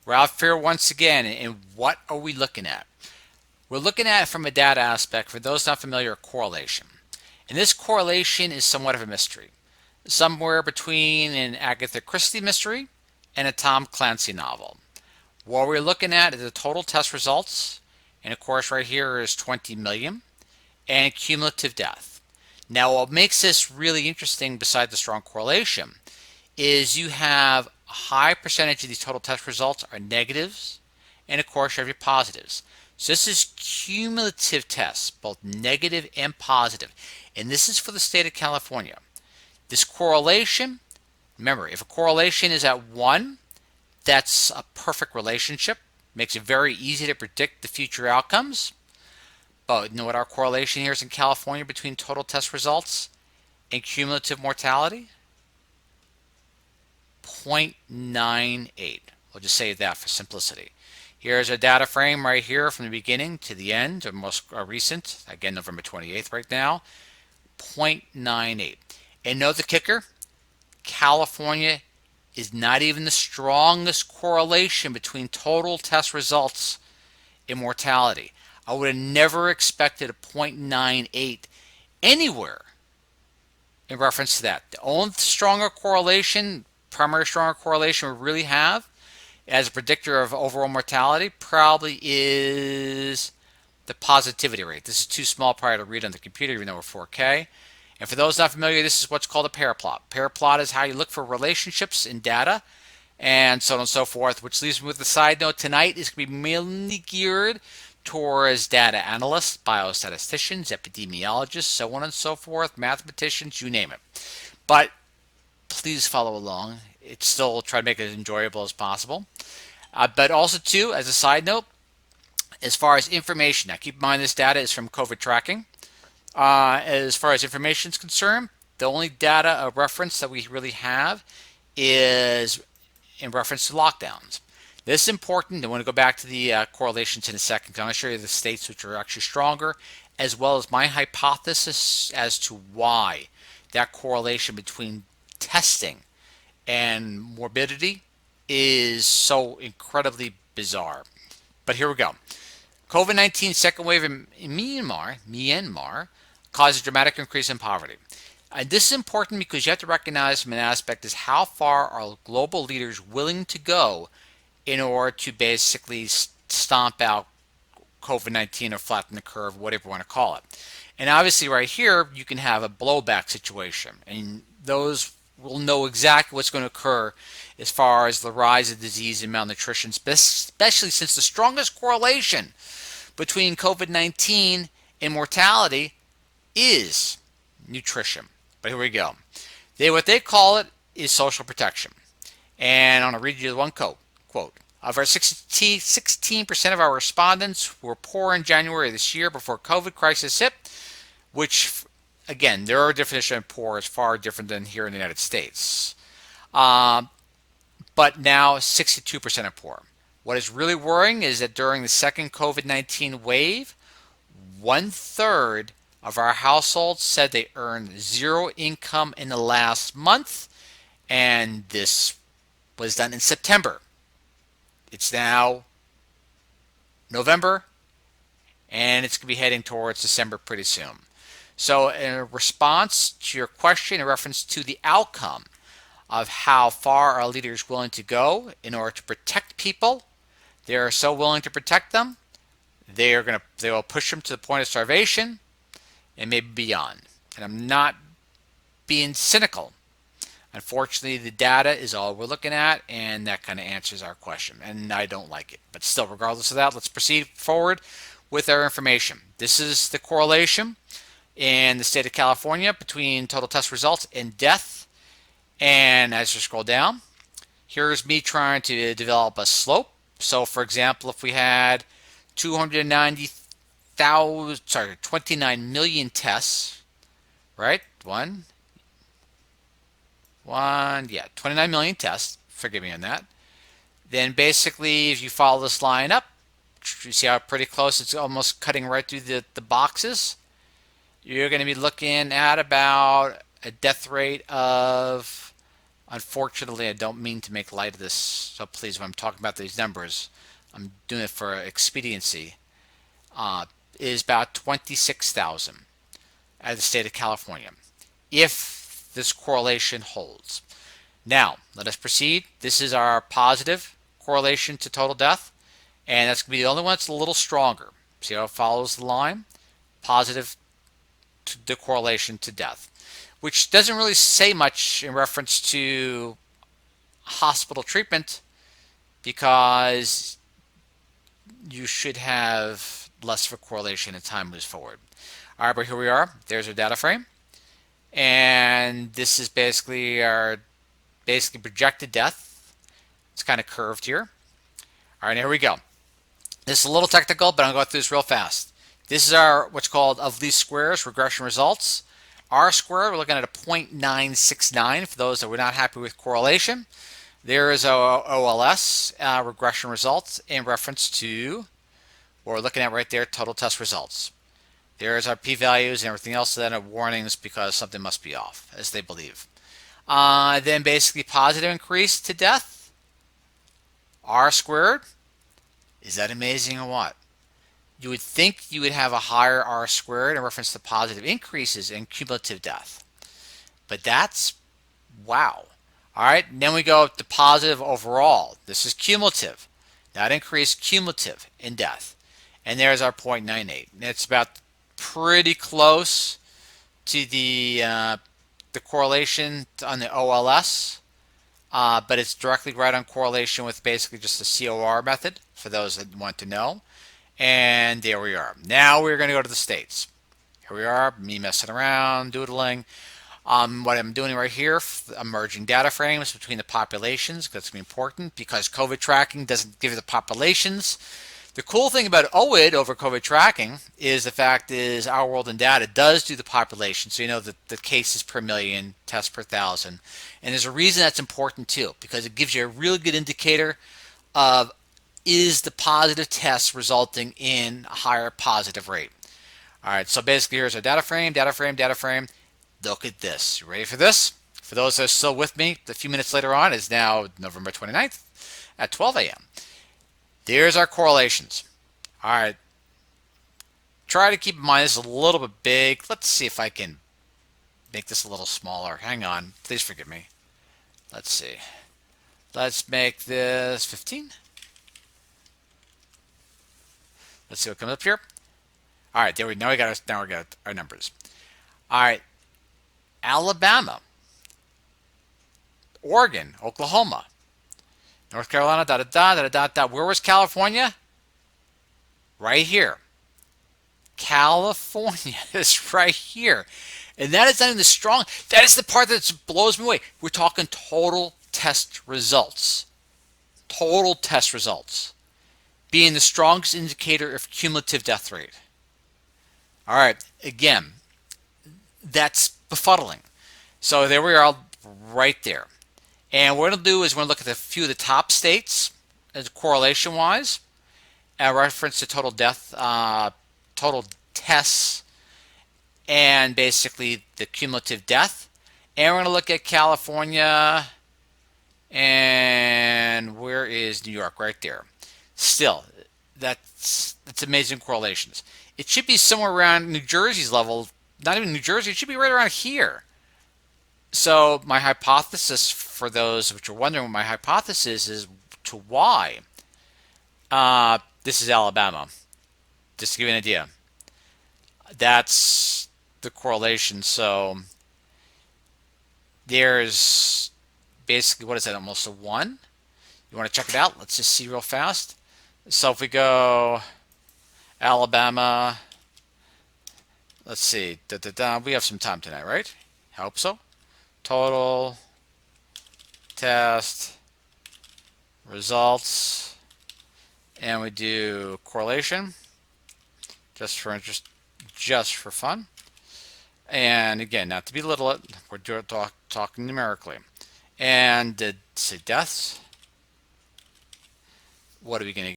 We're out here once again, and what are we looking at? We're looking at it from a data aspect. For those not familiar, correlation. And this correlation is somewhat of a mystery, somewhere between an Agatha Christie mystery and a Tom Clancy novel. What we're looking at is the total test results, and of course right here is 20 million, and cumulative death. Now what makes this really interesting besides the strong correlation is you have a high percentage of these total test results are negatives, and of course you have your positives. So this is cumulative tests, both negative and positive. And this is for the state of California. This correlation, remember, if a correlation is at 1, that's a perfect relationship. Makes it very easy to predict the future outcomes. But you know what our correlation here is in California between total test results and cumulative mortality? 0.98. We'll just say that for simplicity. Here's a data frame right here from the beginning to the end, or most recent, again November 28th right now, 0.98. And note the kicker, California is not even the strongest correlation between total test results and mortality. I would have never expected a 0.98 anywhere in reference to that. The only stronger correlation, primary stronger correlation we really have as a predictor of overall mortality probably is the positivity rate. This is too small probably to read on the computer even though we're 4K. And for those not familiar, this is what's called a pair plot. Pair plot is how you look for relationships in data and so on and so forth, which leaves me with the side note tonight is going to be mainly geared towards data analysts, biostatisticians, epidemiologists, so on and so forth, mathematicians, you name it. But please follow along. It's still try to make it as enjoyable as possible. But also too, as a side note, as far as information, now keep in mind this data is from COVID tracking. As far as information is concerned, the only data reference that we really have is in reference to lockdowns. This is important. I want to go back to the correlations in a second because I'm going to show you the states which are actually stronger, as well as my hypothesis as to why that correlation between testing and morbidity is so incredibly bizarre. But here we go. COVID-19 second wave in Myanmar caused a dramatic increase in poverty. And this is important because you have to recognize from an aspect is how far are global leaders willing to go in order to basically stomp out COVID-19 or flatten the curve, whatever you want to call it. And obviously right here, you can have a blowback situation. And those will know exactly what's going to occur as far as the rise of disease and malnutrition, especially since the strongest correlation between COVID-19 and mortality is nutrition. But here we go. What they call it is social protection. And I'm going to read you one quote. Of our 16% of our respondents were poor in January this year before COVID crisis hit, which, again, their definition of poor is far different than here in the United States. But now 62% are poor. What is really worrying is that during the second COVID-19 wave, 1/3 of our households said they earned zero income in the last month, and this was done in September. It's now November, and it's going to be heading towards December pretty soon. So in response to your question in reference to the outcome of how far are leaders willing to go in order to protect people, they are so willing to protect them, they will push them to the point of starvation and maybe beyond. And I'm not being cynical. Unfortunately, the data is all we're looking at, and that kind of answers our question, and I don't like it. But still, regardless of that, let's proceed forward with our information. This is the correlation in the state of California between total test results and death. And as you scroll down, here's me trying to develop a slope. So, for example, if we had 29 million tests, right? 29 million tests, forgive me on that. Then basically, if you follow this line up, you see how pretty close it's almost cutting right through the boxes. You're going to be looking at about a death rate of unfortunately, I don't mean to make light of this, so please, when I'm talking about these numbers, I'm doing it for expediency, is about 26,000 out of the state of California, if this correlation holds. Now, let us proceed. This is our positive correlation to total death, and that's going to be the only one that's a little stronger. See how it follows the line? Positive to the correlation to death, which doesn't really say much in reference to hospital treatment, because you should have less of a correlation as time moves forward. All right, but here we are. There's our data frame. And this is basically our projected death. It's kind of curved here. All right, here we go. This is a little technical, but I'm going to go through this real fast. This is our what's called of least squares regression results. R squared, we're looking at a 0.969 for those that were not happy with correlation. There is our OLS regression results in reference to what we're looking at right there, total test results. There's our p-values and everything else that are warnings because something must be off, as they believe. Then basically positive increase to death, R squared. Is that amazing or what? You would think you would have a higher R squared in reference to positive increases in cumulative death. But that's, wow. All right, and then we go to positive overall. This is cumulative, not increase, cumulative in death. And there's our 0.98. It's about pretty close to the correlation on the OLS, but it's directly right on correlation with basically just the COR method for those that want to know. And there we are. Now we're going to go to the states. Here we are, me messing around, doodling. What I'm doing right here, I'm merging data frames between the populations. That's going to be important because COVID tracking doesn't give you the populations. The cool thing about OID over COVID tracking is the fact is our world in data does do the population. So you know the cases per million, tests per thousand. And there's a reason that's important too, because it gives you a really good indicator of is the positive test resulting in a higher positive rate. All right, so basically here's our data frame, data frame, data frame. Look at this. You ready for this? For those that are still with me, a few minutes later on is now November 29th at 12 a.m. There's our correlations. All right. Try to keep in mind this is a little bit big. Let's see if I can make this a little smaller. Hang on. Please forgive me. Let's see. Let's make this 15. Let's see what comes up here. All right. There we now we got our numbers. All right. Alabama, Oregon, Oklahoma, North Carolina, Where was California? Right here. California is right here. And that is not even the strong. That is the part that blows me away. We're talking total test results. Total test results being the strongest indicator of cumulative death rate. All right. Again, that's befuddling. So there we are right there. And what we're going to do is we're going to look at a few of the top states as correlation wise, and reference to total death, total tests, and basically the cumulative death. And we're going to look at California, and where is New York? Right there. Still, that's amazing correlations. It should be somewhere around New Jersey's level. Not even New Jersey, it should be right around here. So my hypothesis, for those which are wondering what my hypothesis is to why, this is Alabama. Just to give you an idea. That's the correlation. So there's basically, what is that, almost a 1? You want to check it out? Let's just see real fast. So if we go Alabama, let's see. We have some time tonight, right? I hope so. Total test results, and we do correlation, just for interest, just for fun. And again, not to belittle it, we're talking numerically. And say deaths. What are we going to